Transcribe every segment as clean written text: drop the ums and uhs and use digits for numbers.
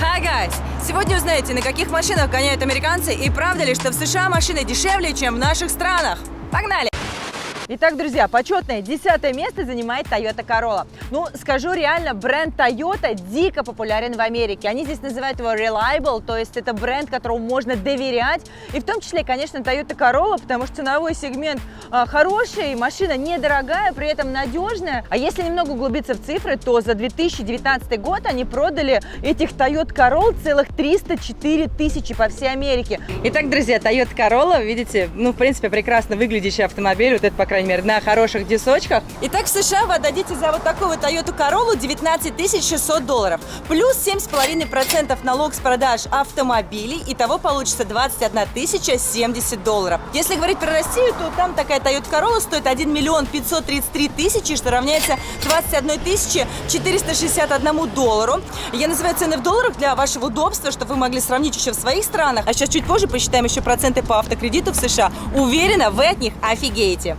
Hi guys! Сегодня узнаете, на каких машинах гоняют американцы и правда ли, что в США машины дешевле, чем в наших странах. Погнали! Итак, друзья, почетное 10 место занимает Toyota Corolla. Ну, скажу реально, бренд Toyota дико популярен в Америке. Они здесь называют его reliable, то есть это бренд, которому можно доверять. И в том числе, конечно, Toyota Corolla, потому что ценовой сегмент хороший, машина недорогая, при этом надежная. А если немного углубиться в цифры, то за 2019 год они продали этих Toyota Corolla целых 304 тысячи по всей Америке. Итак, друзья, Toyota Corolla, видите, в принципе, прекрасно выглядящий автомобиль, вот это, по крайней мере, на хороших дисочках. Итак, в США вы отдадите за вот такую вот Toyota Corolla 19 600 долларов. Плюс 7,5% налог с продаж автомобилей. Итого получится 21 070 долларов. Если говорить про Россию, то там такая Toyota Corolla стоит 1 533 000, что равняется 21 461 доллару. Я называю цены в долларах для вашего удобства, чтобы вы могли сравнить еще в своих странах. А сейчас чуть позже посчитаем еще проценты по автокредиту в США. Уверена, вы от них офигеете.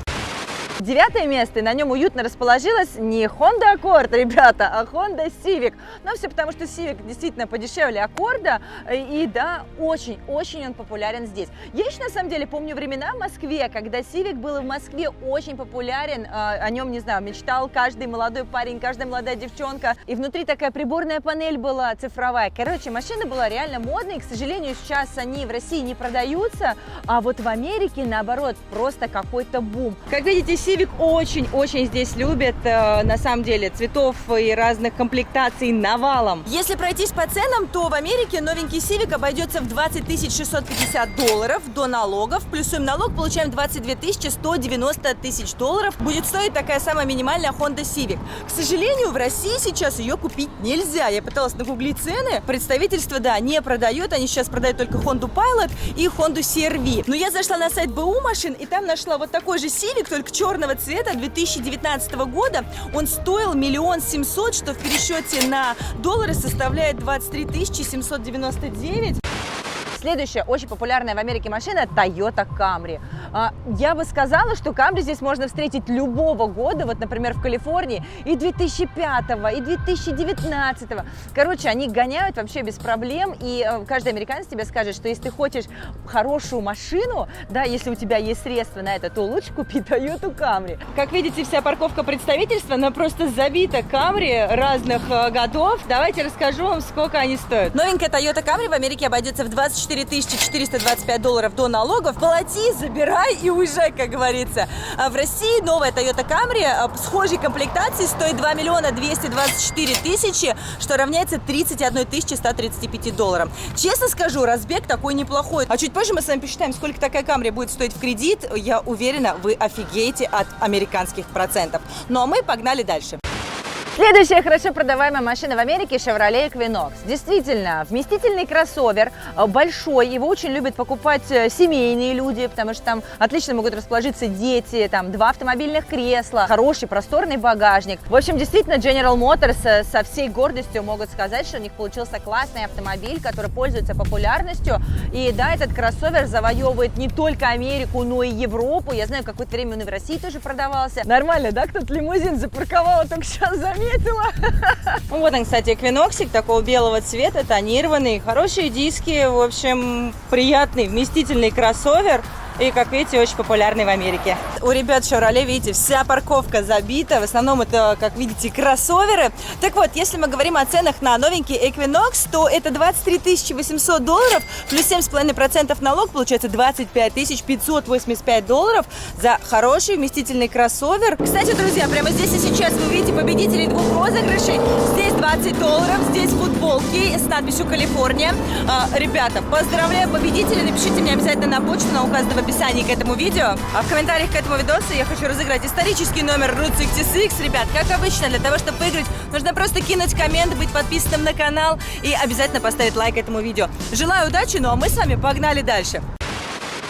9 место, и на нем уютно расположилась не Honda Accord, ребята, а Honda Civic. Но все потому, что Civic действительно подешевле Accord, и да, очень-очень он популярен здесь. Я еще на самом деле помню времена в Москве, когда Civic был в Москве очень популярен, о нем, не знаю, мечтал каждый молодой парень, каждая молодая девчонка. И внутри такая приборная панель была цифровая. Короче, машина была реально модной, к сожалению, сейчас они в России не продаются, а вот в Америке, наоборот, просто какой-то бум. Как видите, Civic очень-очень здесь любят, на самом деле, цветов и разных комплектаций навалом. Если пройтись по ценам, то в Америке новенький Civic обойдется в 20 650 долларов до налогов. Плюсуем налог, получаем 22 190 тысяч долларов. Будет стоить такая самая минимальная Honda Civic. К сожалению, в России сейчас ее купить нельзя. Я пыталась нагуглить цены. Представительство, да, не продает. Они сейчас продают только Honda Pilot и Honda CR-V. Но я зашла на сайт БУ машин и там нашла вот такой же Civic, только черного цвета 2019 года. Он стоил 1 700 000, что в пересчете на доллары составляет 23 799. Следующая очень популярная в Америке машина Toyota Camry. Я бы сказала, что Camry здесь можно встретить любого года, вот, например, в Калифорнии, и 2005, и 2019. Короче, они гоняют вообще без проблем, и каждый американец тебе скажет, что если ты хочешь хорошую машину, да, если у тебя есть средства на это, то лучше купи Toyota Camry. Как видите, вся парковка представительства, она просто забита Camry разных годов. Давайте расскажу вам, сколько они стоят. Новенькая Toyota Camry в Америке обойдется в 24 425 долларов до налогов. Плати, забирай и уезжай, как говорится. А в России новая Toyota Camry схожей комплектации стоит 2 224 000, что равняется 31 135 долларам. Честно скажу, разбег такой неплохой. А чуть позже мы с вами посчитаем, сколько такая Camry будет стоить в кредит. Я уверена, вы офигеете от американских процентов. Ну а мы погнали дальше. Следующая хорошо продаваемая машина в Америке – Chevrolet Equinox. Действительно, вместительный кроссовер, большой, его очень любят покупать семейные люди, потому что там отлично могут расположиться дети, там 2 автомобильных кресла, хороший просторный багажник. В общем, действительно, General Motors со всей гордостью могут сказать, что у них получился классный автомобиль, который пользуется популярностью. И да, этот кроссовер завоевывает не только Америку, но и Европу. Я знаю, какое-то время он и в России тоже продавался. Нормально, да? Кто-то лимузин запарковал, только сейчас заметила. Вот он, кстати, Эквиноксик такого белого цвета, тонированный, хорошие диски, в общем, приятный, вместительный кроссовер. И, как видите, очень популярный в Америке. У ребят Chevrolet, видите, вся парковка забита. В основном это, как видите, кроссоверы. Так вот, если мы говорим о ценах на новенький Equinox, то это 23 800 долларов, плюс 7,5% налог, получается 25 585 долларов за хороший вместительный кроссовер. Кстати, друзья, прямо здесь и сейчас вы увидите победителей 2 розыгрышей. Здесь 20 долларов, здесь футболки с надписью «Калифорния». Ребята, поздравляю победителей. Напишите мне обязательно на почту, она указана в описании к этому видео. А в комментариях к этому видосу я хочу разыграть исторический номер Route 66. Ребят, как обычно, для того, чтобы выиграть, нужно просто кинуть коммент, быть подписанным на канал и обязательно поставить лайк этому видео. Желаю удачи, ну а мы с вами погнали дальше.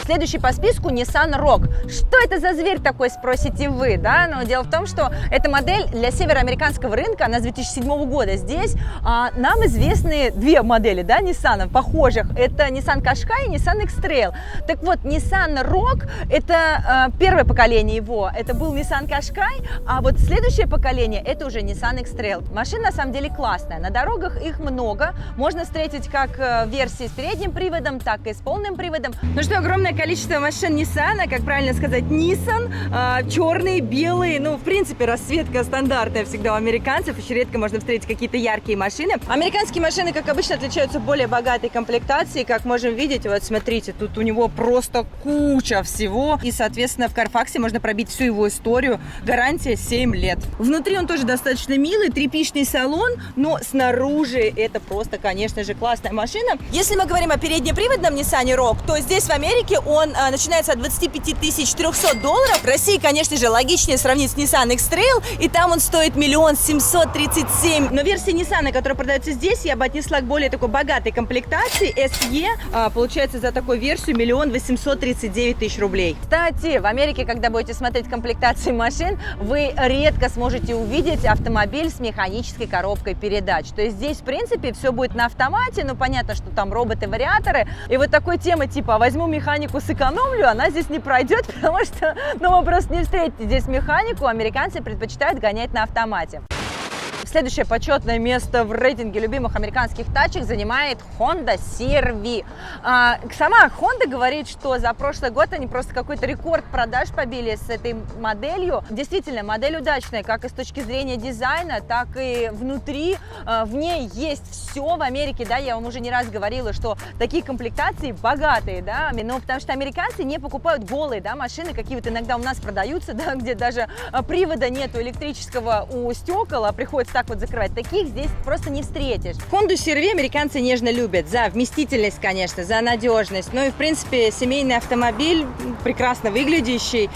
Следующий по списку Nissan Rogue. Что это за зверь такой, спросите вы, да? Но дело в том, что эта модель для североамериканского рынка, она с 2007 года. Здесь нам известны две модели, да, Nissan, похожих. Это Nissan Qashqai и Nissan X-Trail. Так вот, Nissan Rogue, это первое поколение его, это был Nissan Qashqai, а вот следующее поколение, это уже Nissan X-Trail. Машина на самом деле классная, на дорогах их много, можно встретить как версии с передним приводом, так и с полным приводом. Ну что, огромное количество машин Nissan, как правильно сказать, Nissan, черные, белые, ну, в принципе, расцветка стандартная всегда у американцев, очень редко можно встретить какие-то яркие машины. Американские машины, как обычно, отличаются более богатой комплектацией, как можем видеть, вот смотрите, тут у него просто куча всего, и, соответственно, в Carfax можно пробить всю его историю, гарантия 7 лет. Внутри он тоже достаточно милый, тряпичный салон, но снаружи это просто, конечно же, классная машина. Если мы говорим о переднеприводном Nissan Rogue, то здесь в Америке он начинается от 25 300 долларов. В России, конечно же, логичнее сравнить с Nissan X-Trail, и там он стоит 1 737 000. Но версия Nissan, которая продается здесь, я бы отнесла к более такой богатой комплектации. SE получается за такую версию 1 839 000 рублей. Кстати, в Америке, когда будете смотреть комплектации машин, вы редко сможете увидеть автомобиль с механической коробкой передач. То есть здесь, в принципе, все будет на автомате, но понятно, что там роботы-вариаторы. И вот такой темы типа «возьму механику, сэкономлю», она здесь не пройдет, потому что, ну, вы просто не встретите здесь механику, американцы предпочитают гонять на автомате. Следующее почетное место в рейтинге любимых американских тачек занимает Honda CR-V. Сама Honda говорит, что за прошлый год они просто какой-то рекорд продаж побили с этой моделью. Действительно, модель удачная, как и с точки зрения дизайна, так и внутри. В ней есть все в Америке, да, я вам уже не раз говорила, что такие комплектации богатые, да, но потому что американцы не покупают голые, да, машины, какие вот иногда у нас продаются, да, где даже привода нету электрического у стекол, а приходится так вот закрывать. Таких здесь просто не встретишь. Honda CR-V американцы нежно любят за вместительность, конечно, за надежность. Ну и, в принципе, семейный автомобиль, прекрасно выглядящий.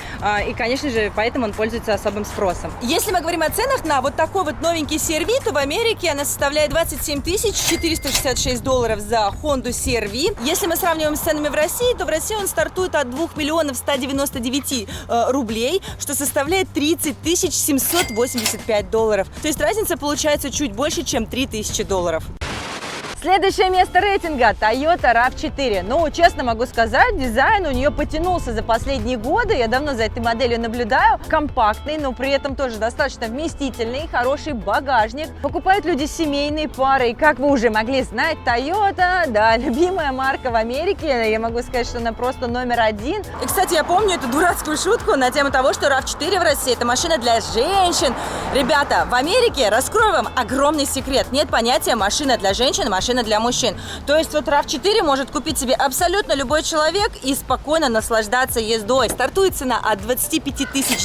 И, конечно же, поэтому он пользуется особым спросом. Если мы говорим о ценах на вот такой вот новенький CR-V, то в Америке она составляет 27 466 долларов за Honda CR-V. Если мы сравниваем с ценами в России, то в России он стартует от 2 199 000 рублей, что составляет 30 785 долларов. То есть разница получается чуть больше, чем 3000 долларов. Следующее место рейтинга – Toyota RAV4. Ну, честно могу сказать, дизайн у нее потянулся за последние годы. Я давно за этой моделью наблюдаю. Компактный, но при этом тоже достаточно вместительный, хороший багажник. Покупают люди семейные пары. И как вы уже могли знать, Toyota, да, любимая марка в Америке. Я могу сказать, что она просто номер один. И, кстати, я помню эту дурацкую шутку на тему того, что RAV4 в России – это машина для женщин. Ребята, в Америке, раскрою вам огромный секрет. Нет понятия машина для женщин, машина для мужчин. То есть вот RAV4 может купить себе абсолютно любой человек и спокойно наслаждаться ездой. Стартует цена от 25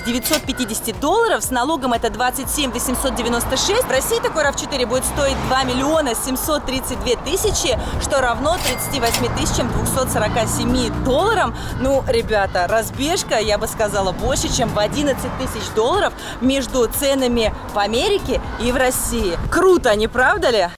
950 долларов, с налогом это 27 896. В России такой RAV4 будет стоить 2 732 000, что равно 38 247 долларам. Ну, ребята, разбежка, я бы сказала, больше, чем в 11 000 долларов между ценами в Америке и в России. Круто, не правда ли?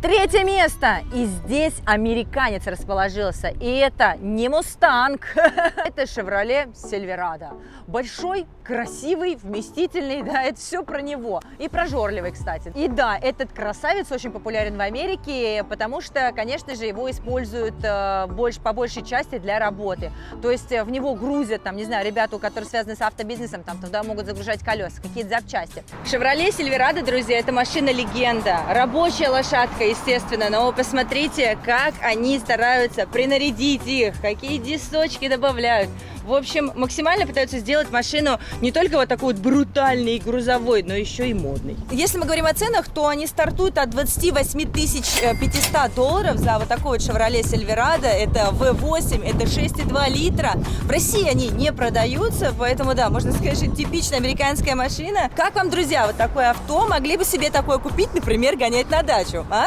Третье место. И здесь американец расположился. И это не Мустанг. Это Chevrolet Silverado. Большой, красивый, вместительный. Да, это все про него. И прожорливый, кстати. И да, этот красавец очень популярен в Америке, потому что, конечно же, его используют по большей части для работы. То есть в него грузят, там, не знаю, ребята, которые связаны с автобизнесом, там туда могут загружать колеса, какие-то запчасти. Chevrolet Silverado, друзья, это машина-легенда. Рабочая лошадка, естественно, но посмотрите, как они стараются принарядить их, какие дисочки добавляют. В общем, максимально пытаются сделать машину не только вот такой вот брутальной и грузовой, но еще и модной. Если мы говорим о ценах, то они стартуют от 28 500 долларов за вот такой вот Chevrolet Silverado. Это V8, это 6,2 литра. В России они не продаются, поэтому, да, можно сказать, что типичная американская машина. Как вам, друзья, вот такое авто? Могли бы себе такое купить, например, гонять на дачу, а?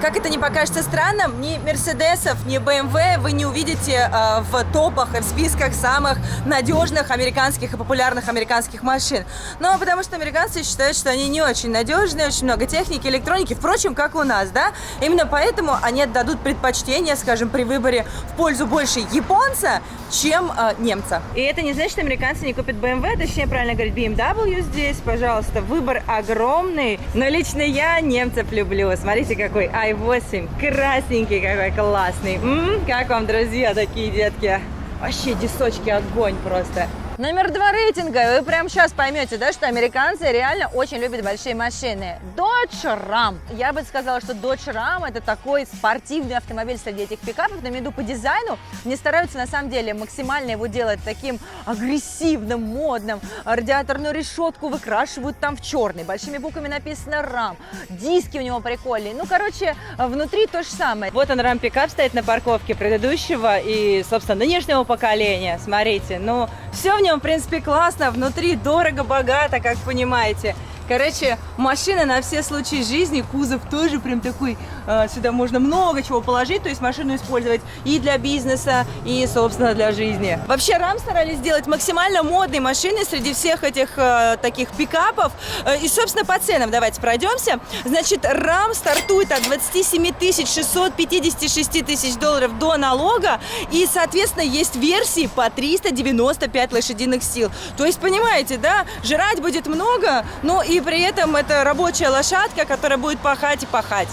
Как это не покажется странным, ни Мерседесов, ни BMW вы не увидите в топах и в списках самых надежных американских и популярных американских машин. Ну, потому что американцы считают, что они не очень надежные, очень много техники, электроники, впрочем, как у нас, да? Именно поэтому они отдадут предпочтение, скажем, при выборе в пользу больше японца, чем немца. И это не значит, что американцы не купят BMW, точнее, правильно говорить, BMW здесь, пожалуйста, выбор огромный, но лично я немцев люблю. Смотрите, какой i8, красненький, какой классный. Как вам, друзья, такие детки? Вообще, дисочки, огонь просто. Номер 2 рейтинга. Вы прямо сейчас поймете, да, что американцы реально очень любят большие машины. Dodge Ram. Я бы сказала, что Dodge Ram это такой спортивный автомобиль среди этих пикапов, но имею в виду по дизайну. Они стараются на самом деле максимально его делать таким агрессивным, модным. Радиаторную решетку выкрашивают там в черный. Большими буквами написано Ram. Диски у него прикольные. Ну, короче, внутри то же самое. Вот он, Ram пикап стоит на парковке предыдущего и, собственно, нынешнего поколения. Смотрите, ну, все в нем, в принципе, классно, внутри дорого-богато, как понимаете. Короче, машина на все случаи жизни, кузов тоже прям такой, сюда можно много чего положить, то есть машину использовать и для бизнеса, и, собственно, для жизни. Вообще, Ram старались сделать максимально модной машиной среди всех этих таких пикапов. И, собственно, по ценам давайте пройдемся. Значит, Ram стартует от 27 656 тысяч долларов до налога, и, соответственно, есть версии по 395 лошадиных сил. То есть, понимаете, да, жрать будет много, но и при этом это рабочая лошадка, которая будет пахать и пахать.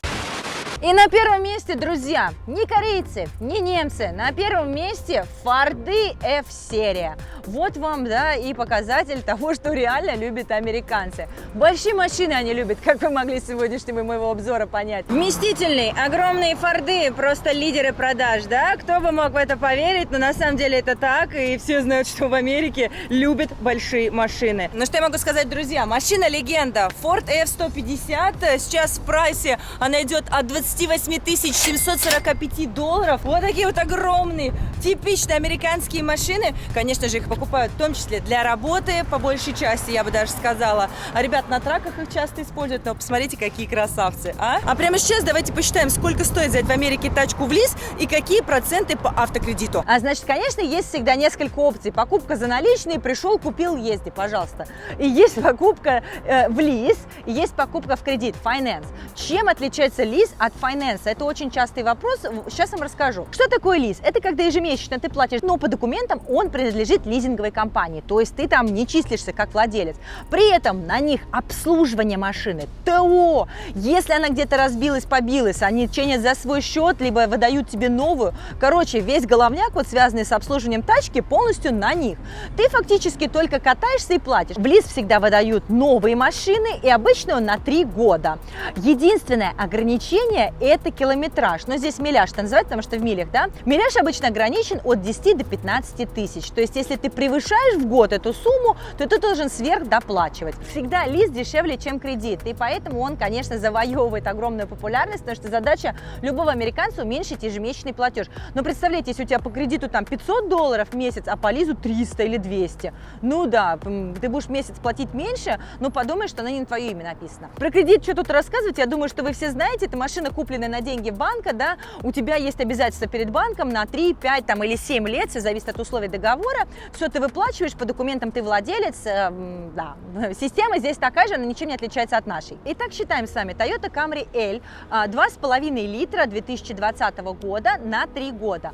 И на первом месте, друзья, не корейцы, не немцы, на первом месте Форды F-серия. Вот вам, да, и показатель того, что реально любят американцы. Большие машины они любят, как вы могли с сегодняшнего моего обзора понять. Вместительные, огромные Форды, просто лидеры продаж, да? Кто бы мог в это поверить, но на самом деле это так, и все знают, что в Америке любят большие машины. Ну что я могу сказать, друзья, машина-легенда Ford F-150, сейчас в прайсе она идет от 28 745 долларов. Вот такие вот огромные, типичные американские машины. Конечно же, их покупают в том числе для работы, по большей части, я бы даже сказала. А ребят на траках их часто используют, но посмотрите, какие красавцы, а? А прямо сейчас давайте посчитаем, сколько стоит взять в Америке тачку в лиз и какие проценты по автокредиту. А значит, конечно, есть всегда несколько опций. Покупка за наличные, пришел, купил, езди, пожалуйста. И есть покупка в лиз, и есть покупка в кредит, finance. Чем отличается лиз от finance? Это очень частый вопрос. Сейчас вам расскажу. Что такое лиз? Это когда ежемесячно ты платишь, но по документам он принадлежит лизинговой компании. То есть ты там не числишься как владелец. При этом на них обслуживание машины, ТО. Если она где-то разбилась, побилась, они чинят за свой счет, либо выдают тебе новую. Короче, весь головняк, вот связанный с обслуживанием тачки, полностью на них. Ты фактически только катаешься и платишь. В лиз всегда выдают новые машины, и обычно он на 3 года. Единственное ограничение – это километраж. Но здесь миляж это называется, потому что в милях, да? Миляж обычно ограничен от 10 до 15 тысяч. То есть, если ты превышаешь в год эту сумму, то ты должен сверхдоплачивать. Всегда лиз дешевле, чем кредит. И поэтому он, конечно, завоевывает огромную популярность, потому что задача любого американца уменьшить ежемесячный платеж. Но представляете, если у тебя по кредиту там 500 долларов в месяц, а по лизу 300 или 200. Ну да, ты будешь в месяц платить меньше, но подумай, что она не на твое имя написано. Про кредит что тут рассказывать? Я думаю, что вы все знаете. Это машина, купленная на деньги банка, да? У тебя есть обязательства перед банком на 3, 5 там, или 7 лет, все зависит от условий договора. Все ты выплачиваешь, по документам ты владелец. Да, система здесь такая же, она ничем не отличается от нашей. Итак, считаем с вами. Toyota Camry L, 2,5 литра 2020 года на 3 года.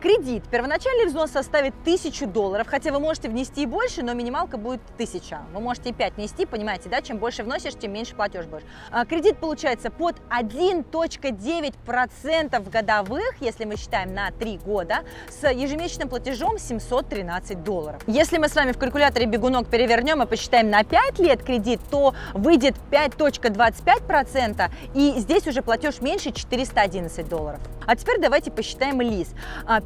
Кредит. Первоначальный взнос составит 1000 долларов, хотя вы можете внести и больше, но минималка будет 1000. Вы можете и 5 внести, понимаете, да? Чем больше вносишь, тем меньше платеж будешь. Кредит получается под 1,9% годовых, если мы считаем на 3 года, с ежемесячным платежом 713 долларов. Если мы с вами в калькуляторе бегунок перевернем и посчитаем на 5 лет кредит, то выйдет 5,25%, и здесь уже платеж меньше 411 долларов. А теперь давайте посчитаем лиз.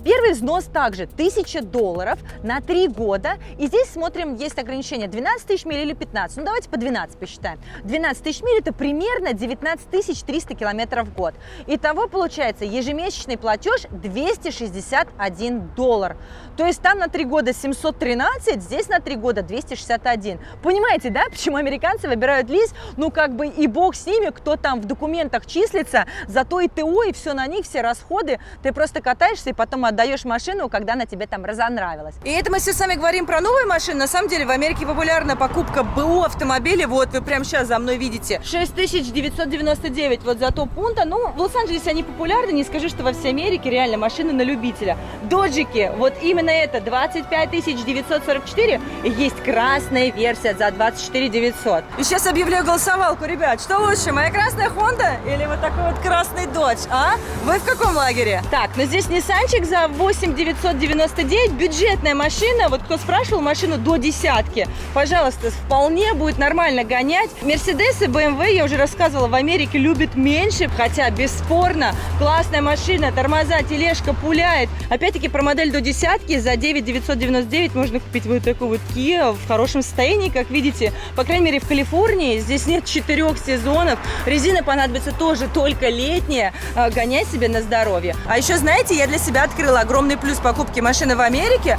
Первый взнос также $1000 на 3 года. И здесь смотрим, есть ограничение 12 тысяч миль или 15. Ну давайте по 12 посчитаем. 12 тысяч миль это примерно 19 300 километров в год. Итого получается ежемесячный платеж $261. То есть там на 3 года 713, здесь на 3 года 261. Понимаете, да, почему американцы выбирают лиз? Ну как бы и бог с ними, кто там в документах числится, зато и ТО, и все на них, все расходы. Ты просто катаешься и потом отдаешь машину, когда она тебе там разонравилась. И это мы все с вами говорим про новые машины. На самом деле в Америке популярна покупка БУ автомобиля. Вот вы прямо сейчас за мной видите. 6999 вот за топ-пункта. Ну, в Лос-Анджелесе они популярны. Не скажи, что во всей Америке реально машины на любителя. Доджики, вот именно это 25 944. И есть красная версия за 24 900. И сейчас объявляю голосовалку, ребят. Что лучше, моя красная Honda или вот такой вот красный Dodge, а? Вы в каком лагере? Так, ну здесь Ниссанчик за 8 999, бюджетная машина. Вот кто спрашивал, машину до десятки, пожалуйста, вполне будет нормально гонять. Мерседес и BMW, я уже рассказывала, в Америке любят меньше, хотя бесспорно классная машина, тормоза, тележка пуляет. Опять-таки про модель до десятки за 9 999 можно купить вот такой вот Kia в хорошем состоянии, как видите. По крайней мере в Калифорнии здесь нет 4 сезонов. Резина понадобится тоже только летняя. Гонять себе на здоровье. А еще, знаете, я для себя открыла огромный плюс покупки машины в Америке.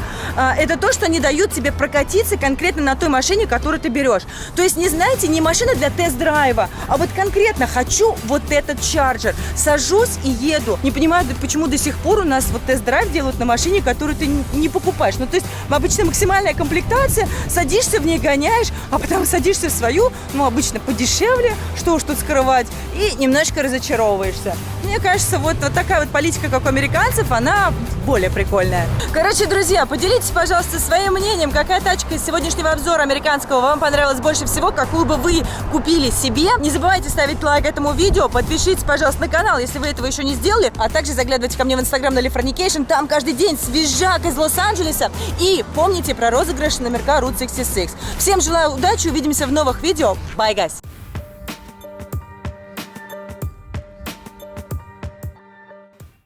Это то, что они дают тебе прокатиться конкретно на той машине, которую ты берешь. То есть, не знаете, не машина для тест-драйва, а вот конкретно хочу вот этот Charger. Сажусь и еду. Не понимаю, почему до сих пор у нас вот тест-драйв делают на машине, которую ты не покупаешь. Ну, то есть, обычно максимальная комплектация, садишься в ней, гоняешь, а потом садишься в свою, ну, обычно подешевле, что уж тут скрывать, и немножко разочаровываешься. Мне кажется, вот такая вот политика, как у американцев, она более прикольная. Короче, друзья, поделитесь, пожалуйста, своим мнением, какая тачка из сегодняшнего обзора американского вам понравилась больше всего, какую бы вы купили себе. Не забывайте ставить лайк этому видео, подпишитесь, пожалуйста, на канал, если вы этого еще не сделали, а также заглядывайте ко мне в Инстаграм на Lifornication, там каждый день свежак из Лос-Анджелеса. И помните про розыгрыш номерка Route 66. Всем желаю удачи, увидимся в новых видео. Bye, guys!